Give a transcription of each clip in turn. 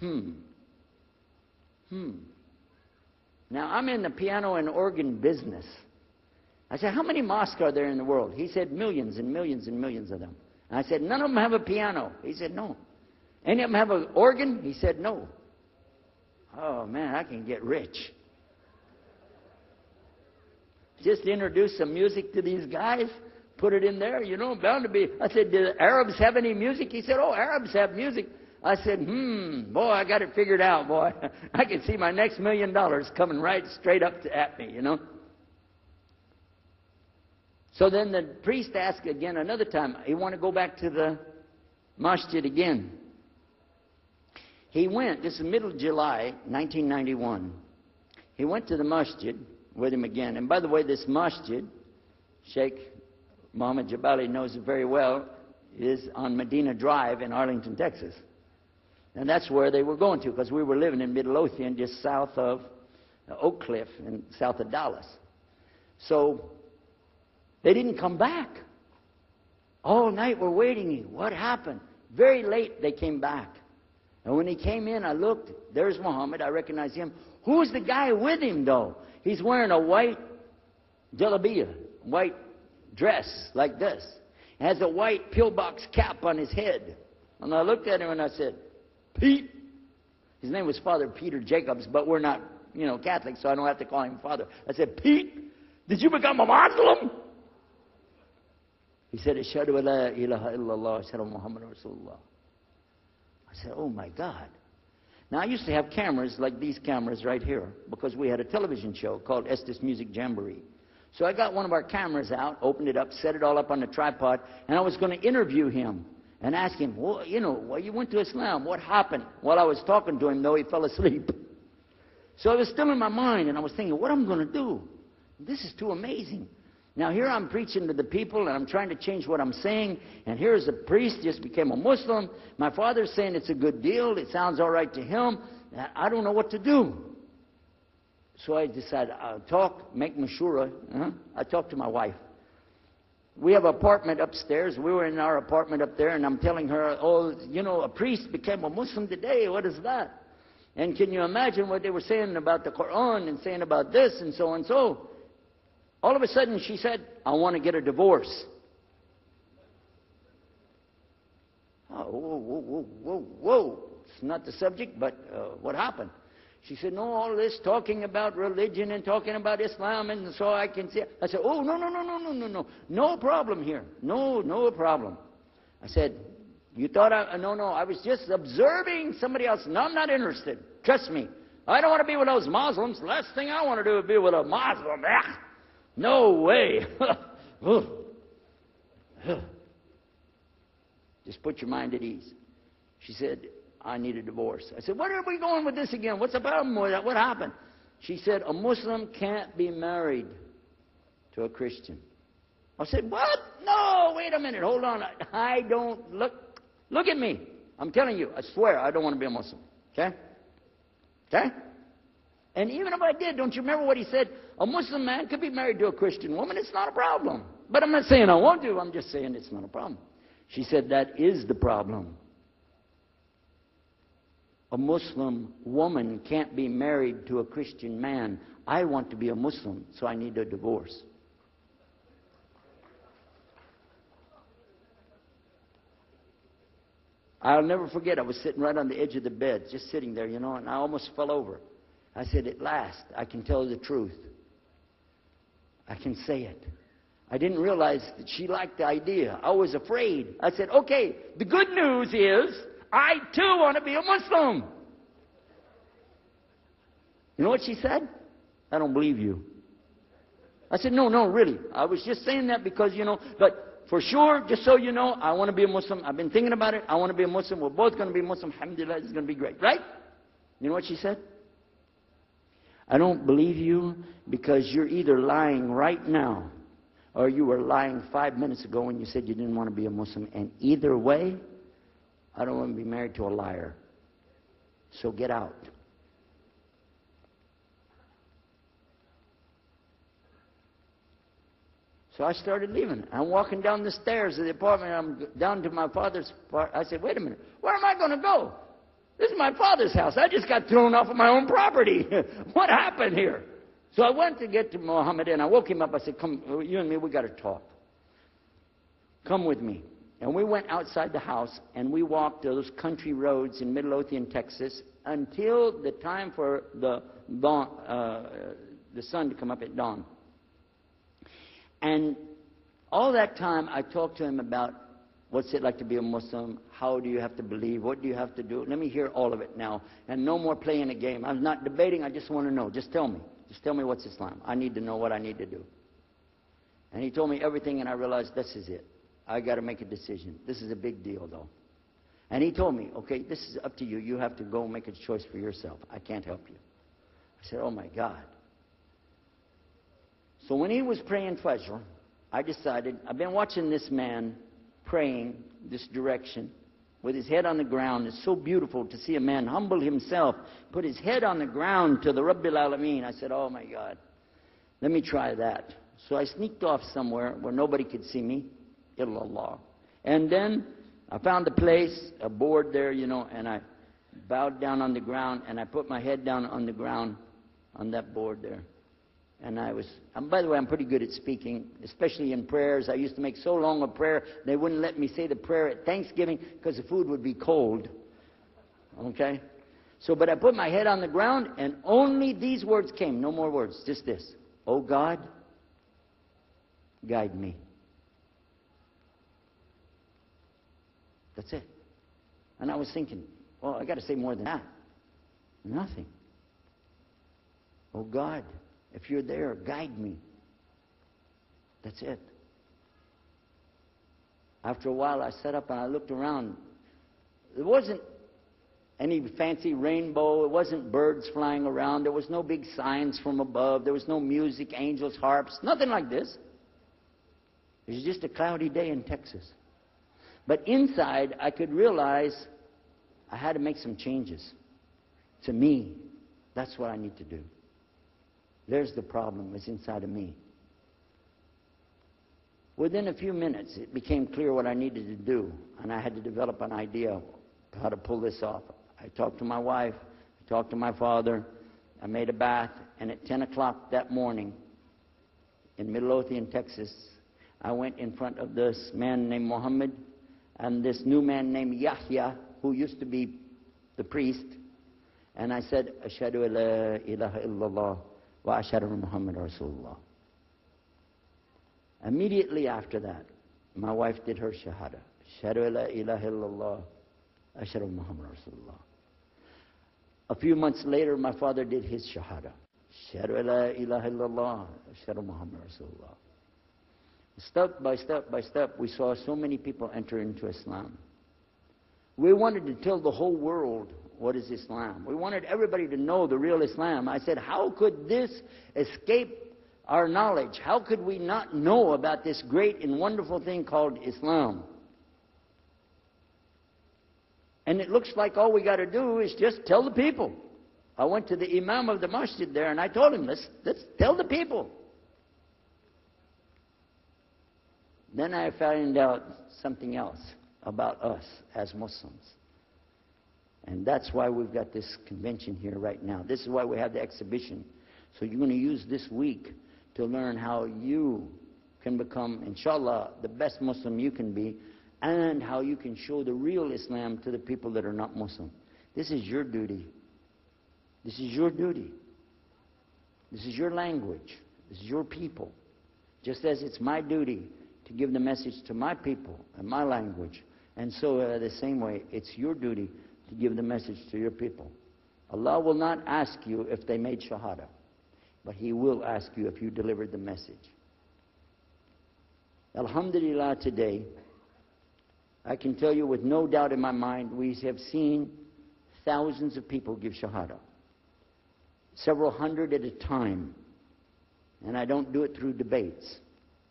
Hmm. Now, I'm in the piano and organ business. I said, how many mosques are there in the world? He said, millions and millions and millions of them. And I said, none of them have a piano. He said, no. Any of them have an organ? He said, no. Oh, man, I can get rich. Just introduce some music to these guys, put it in there, bound to be. I said, do the Arabs have any music? He said, oh, Arabs have music. I said, boy, I got it figured out, boy. I can see my next $1 million coming right straight up at me, So then the priest asked again another time, he wanted to go back to the masjid again. He went, this is middle of July, 1991. He went to the masjid with him again. And by the way, this masjid, Sheikh Mohammed Jabali knows it very well, is on Medina Drive in Arlington, Texas. And that's where they were going to, because we were living in Midlothian, just south of Oak Cliff and south of Dallas. So they didn't come back. All night we're waiting. What happened? Very late they came back. And when he came in, I looked. There's Muhammad. I recognized him. Who's the guy with him, though? He's wearing a white jalabiyah, white dress like this. He has a white pillbox cap on his head. And I looked at him and I said, Pete. His name was Father Peter Jacobs, but we're not, Catholic, so I don't have to call him Father. I said, Pete, did you become a Muslim? He said, Ashhadu an la ilaha illallah, Ashhadu Muhammad Rasulullah. I said, oh my God. Now, I used to have cameras like these cameras right here because we had a television show called Estes Music Jamboree. So I got one of our cameras out, opened it up, set it all up on the tripod, and I was going to interview him and ask him, well, why you went to Islam? What happened? While I was talking to him, though, he fell asleep. So it was still in my mind, and I was thinking, what am I going to do? This is too amazing. Now, here I'm preaching to the people, and I'm trying to change what I'm saying, and here's a priest, just became a Muslim. My father's saying it's a good deal. It sounds all right to him. I don't know what to do. So I decided I'll make mashura. I talked to my wife. We have an apartment upstairs. We were in our apartment up there, and I'm telling her, a priest became a Muslim today. What is that? And can you imagine what they were saying about the Quran and saying about this and so and so? All of a sudden, she said, I want to get a divorce. Oh, whoa. It's not the subject, but what happened? She said, no, all this talking about religion and talking about Islam, and so I can see. I said, oh, no. No problem here. No problem. I said, you thought no, I was just observing somebody else. No, I'm not interested. Trust me. I don't want to be with those Muslims. The last thing I want to do is be with a Muslim. No way. Just put your mind at ease. She said, I need a divorce. I said, where are we going with this again? What's the problem with that? What happened? She said, a Muslim can't be married to a Christian. I said, what? No, wait a minute. Hold on. I don't look at me. I'm telling you, I swear I don't want to be a Muslim. Okay? And even if I did, don't you remember what he said? A Muslim man could be married to a Christian woman. It's not a problem. But I'm not saying I won't do. I'm just saying it's not a problem. She said, that is the problem. A Muslim woman can't be married to a Christian man. I want to be a Muslim, so I need a divorce. I'll never forget, I was sitting right on the edge of the bed, just sitting there, and I almost fell over. I said, at last, I can tell the truth. I can say it. I didn't realize that she liked the idea. I was afraid. I said, okay, the good news is, I too want to be a Muslim. You know what she said? I don't believe you. I said, no, really. I was just saying that because, but for sure, just so you know, I want to be a Muslim. I've been thinking about it. I want to be a Muslim. We're both going to be Muslim. Alhamdulillah, it's going to be great. Right? You know what she said? I don't believe you because you're either lying right now or you were lying 5 minutes ago when you said you didn't want to be a Muslim. And either way, I don't want to be married to a liar. So get out. So I started leaving. I'm walking down the stairs of the apartment. I'm down to my father's part. I said, wait a minute. Where am I going to go? This is my father's house. I just got thrown off of my own property. What happened here? So I went to get to Muhammad, and I woke him up. I said, come, you and me, we got to talk. Come with me. And we went outside the house, and we walked those country roads in Midlothian, Texas, until the time for the dawn, the sun to come up at dawn. And all that time, I talked to him about what's it like to be a Muslim, how do you have to believe, what do you have to do. Let me hear all of it now, and no more playing a game. I'm not debating, I just want to know. Just tell me. Just tell me what's Islam. I need to know what I need to do. And he told me everything, and I realized this is it. I got to make a decision. This is a big deal, though. And he told me, okay, this is up to you. You have to go make a choice for yourself. I can't help you. I said, oh, my God. So when he was praying Fajr, I decided, I've been watching this man praying this direction with his head on the ground. It's so beautiful to see a man humble himself, put his head on the ground to the Rabbil Alameen. I said, oh, my God, let me try that. So I sneaked off somewhere where nobody could see me. Illallah. And then I found a place, a board there, you know, and I bowed down on the ground, and I put my head down on the ground on that board there. And by the way, I'm pretty good at speaking, especially in prayers. I used to make so long a prayer, they wouldn't let me say the prayer at Thanksgiving because the food would be cold. Okay? So, but I put my head on the ground, and only these words came, no more words, just this. Oh God, guide me. That's it. And I was thinking, well, I got to say more than that. Nothing. Oh God, if you're there, guide me. That's it. After a while, I sat up and I looked around. There wasn't any fancy rainbow. It wasn't birds flying around. There was no big signs from above. There was no music, angels, harps, nothing like this. It was just a cloudy day in Texas. But inside, I could realize I had to make some changes. To me, that's what I need to do. There's the problem. It's inside of me. Within a few minutes, it became clear what I needed to do, and I had to develop an idea of how to pull this off. I talked to my wife. I talked to my father. I made a bath, and at 10 o'clock that morning in Midlothian, Texas, I went in front of this man named Muhammad and this new man named Yahya, who used to be the priest, and I said, Ashhadu an la ilaha illallah wa ashhadu anna Muhammad Rasulullah. Immediately after that, my wife did her shahada. Ashhadu an la ilaha illallah, ashhadu anna Muhammad Rasulullah. A few months later, my father did his shahada. Ashhadu an la ilaha illallah, ashhadu anna Muhammad Rasulullah. Step by step by step, we saw so many people enter into Islam. We wanted to tell the whole world what is Islam. We wanted everybody to know the real Islam. I said, how could this escape our knowledge? How could we not know about this great and wonderful thing called Islam? And it looks like all we got to do is just tell the people. I went to the imam of the masjid there, and I told him, let's tell the people. Then I found out something else about us as Muslims. And that's why we've got this convention here right now. This is why we have the exhibition. So you're going to use this week to learn how you can become, inshallah, the best Muslim you can be, and how you can show the real Islam to the people that are not Muslim. This is your duty. This is your duty. This is your language. This is your people. Just as it's my duty to give the message to my people and my language. And so the same way, it's your duty to give the message to your people. Allah will not ask you if they made shahada, but He will ask you if you delivered the message. Alhamdulillah, today, I can tell you with no doubt in my mind, we have seen thousands of people give shahada. Several hundred at a time. And I don't do it through debates.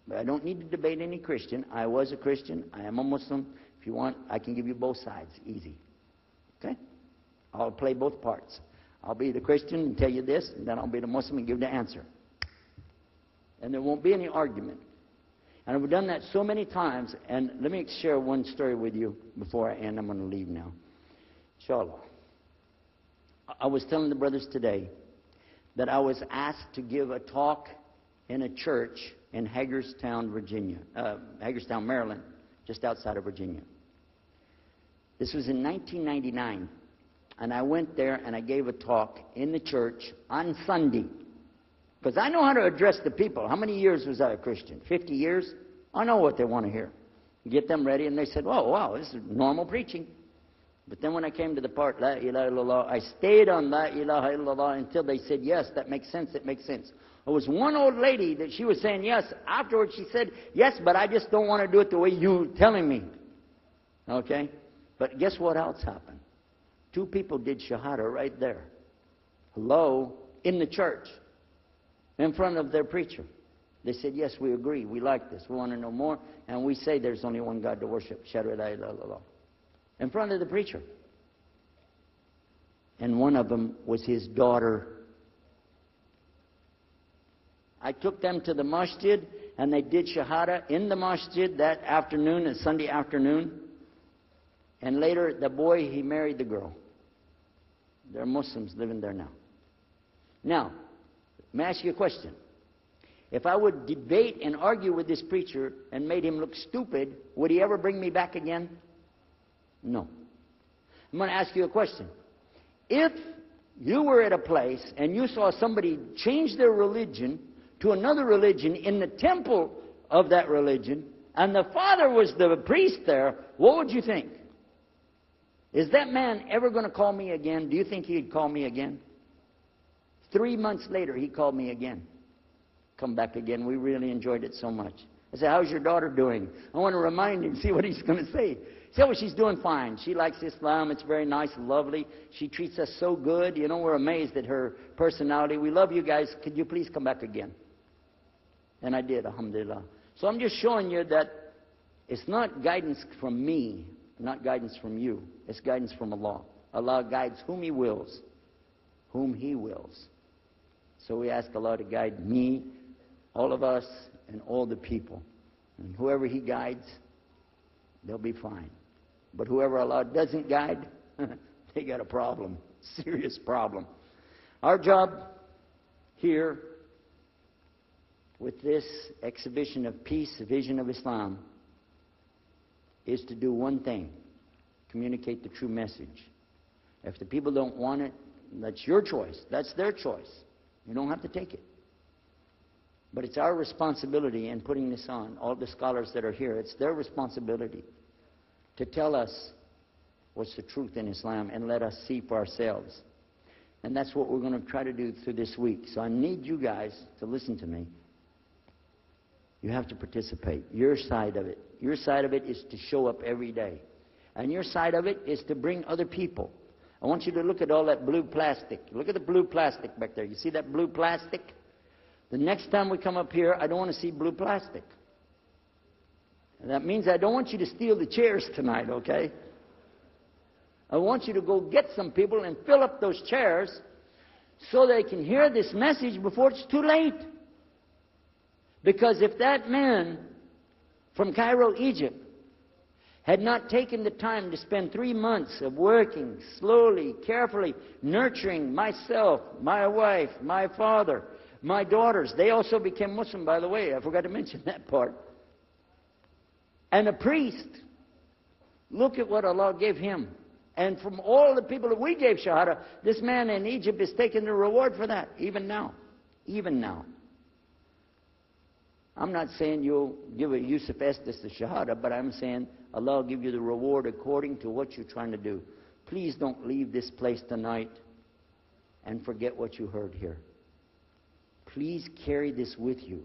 But I don't need to debate any Christian. I was a Christian. I am a Muslim. If you want, I can give you both sides. Easy. Okay? I'll play both parts. I'll be the Christian and tell you this, and then I'll be the Muslim and give the answer. And there won't be any argument. And I've done that so many times. And let me share one story with you before I end. I'm going to leave now. Inshallah. I was telling the brothers today that I was asked to give a talk in a church in Hagerstown, Maryland, just outside of Virginia. This was in 1999, and I went there and I gave a talk in the church on Sunday. Because I know how to address the people. How many years was I a Christian? 50 years? I know what they want to hear. Get them ready, and they said, "Oh, wow, this is normal preaching." But then when I came to the part, La ilaha illallah, I stayed on La ilaha illallah until they said, "Yes, that makes sense, it makes sense." There was one old lady that she was saying yes. Afterwards she said, "Yes, but I just don't want to do it the way you're telling me." Okay? But guess what else happened? 2 people did Shahada right there. Hello? In the church. In front of their preacher. They said, "Yes, we agree. We like this. We want to know more. And we say there's only one God to worship. Shahada la ilaha illallah." In front of the preacher. And one of them was his daughter. I took them to the masjid, and they did Shahada in the masjid that afternoon, a Sunday afternoon. And later, the boy, he married the girl. They're Muslims living there now. Now, let me ask you a question. If I would debate and argue with this preacher and made him look stupid, would he ever bring me back again? No. I'm going to ask you a question. If you were at a place and you saw somebody change their religion to another religion in the temple of that religion, and the father was the priest there, what would you think? Is that man ever going to call me again? Do you think he'd call me again? 3 months later, he called me again. Come back again. We really enjoyed it so much. I said, "How's your daughter doing?" I want to remind him, see what he's going to say. Say, "Oh, she's doing fine. She likes Islam. It's very nice and lovely. She treats us so good. You know, we're amazed at her personality. We love you guys. Could you please come back again?" And I did, alhamdulillah. So I'm just showing you that it's not guidance from me, not guidance from you. It's guidance from Allah. Allah guides whom He wills. Whom He wills. So we ask Allah to guide me, all of us, and all the people. And whoever He guides, they'll be fine. But whoever Allah doesn't guide, they got a problem. Serious problem. Our job here with this exhibition of peace, vision of Islam, is to do one thing. Communicate the true message. If the people don't want it, that's your choice. That's their choice. You don't have to take it. But it's our responsibility in putting this on, all the scholars that are here, it's their responsibility to tell us what's the truth in Islam and let us see for ourselves. And that's what we're going to try to do through this week. So I need you guys to listen to me. You have to participate. Your side of it. Your side of it is to show up every day. And your side of it is to bring other people. I want you to look at all that blue plastic. Look at the blue plastic back there. You see that blue plastic? The next time we come up here, I don't want to see blue plastic. And that means I don't want you to steal the chairs tonight, okay? I want you to go get some people and fill up those chairs so they can hear this message before it's too late. Because if that man from Cairo, Egypt, had not taken the time to spend 3 months of working slowly, carefully, nurturing myself, my wife, my father, my daughters. They also became Muslim, by the way. I forgot to mention that part. And a priest. Look at what Allah gave him. And from all the people that we gave Shahada, this man in Egypt is taking the reward for that, even now. Even now. I'm not saying you'll give a Yusuf Estes the Shahada, but I'm saying Allah will give you the reward according to what you're trying to do. Please don't leave this place tonight and forget what you heard here. Please carry this with you.